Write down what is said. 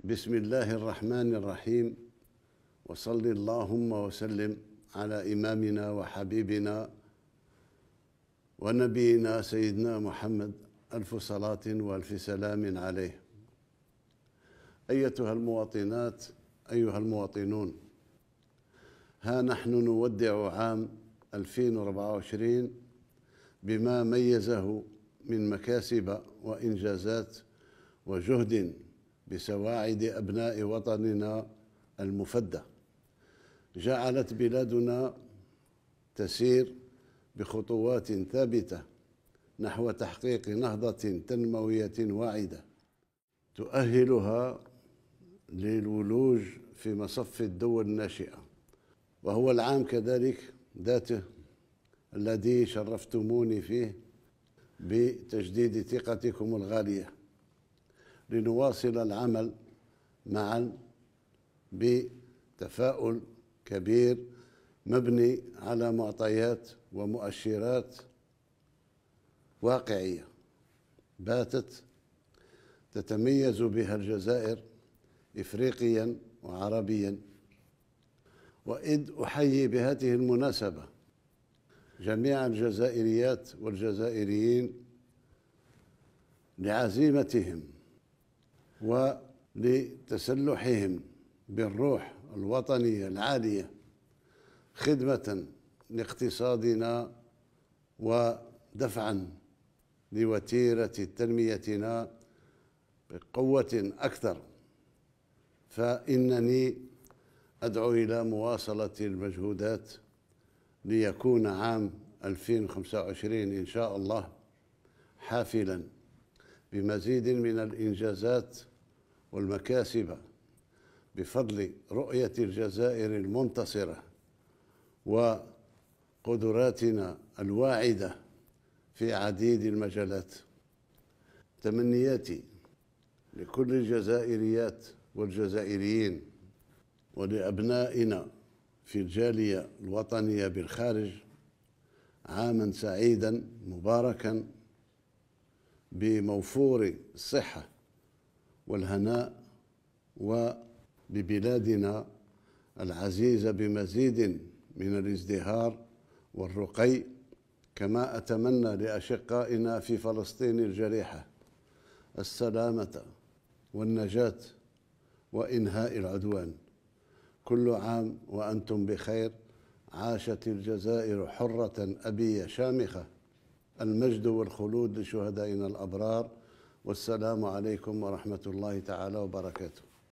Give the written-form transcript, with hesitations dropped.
بسم الله الرحمن الرحيم، وصل اللهم وسلم على إمامنا وحبيبنا ونبينا سيدنا محمد، ألف صلاة وألف سلام عليه. أيتها المواطنات، أيها المواطنون، ها نحن نودع عام 2024 بما ميزه من مكاسب وإنجازات وجهد بسواعد أبناء وطننا المفدى، جعلت بلادنا تسير بخطوات ثابتة نحو تحقيق نهضة تنموية واعدة تؤهلها للولوج في مصف الدول الناشئة. وهو العام كذلك ذاته الذي شرفتموني فيه بتجديد ثقتكم الغالية، لنواصل العمل معا بتفاؤل كبير مبني على معطيات ومؤشرات واقعية باتت تتميز بها الجزائر إفريقيا وعربيا. وإذ أحيي بهذه المناسبة جميع الجزائريات والجزائريين لعزيمتهم ولتسلحهم بالروح الوطنية العالية خدمة لاقتصادنا ودفعا لوتيرة تنميتنا بقوة أكثر. فإنني أدعو إلى مواصلة المجهودات ليكون عام 2025 إن شاء الله حافلاً بمزيد من الإنجازات والمكاسب بفضل رؤية الجزائر المنتصرة وقدراتنا الواعدة في عديد المجالات. تمنياتي لكل الجزائريات والجزائريين ولأبنائنا في الجالية الوطنية بالخارج عاماً سعيداً مباركاً بموفور الصحة والهناء، وببلادنا العزيزة بمزيد من الازدهار والرقي. كما أتمنى لأشقائنا في فلسطين الجريحة السلامة والنجاة وإنهاء العدوان. كل عام وأنتم بخير. عاشت الجزائر حرة أبية شامخة. المجد والخلود لشهدائنا الأبرار. والسلام عليكم ورحمة الله تعالى وبركاته.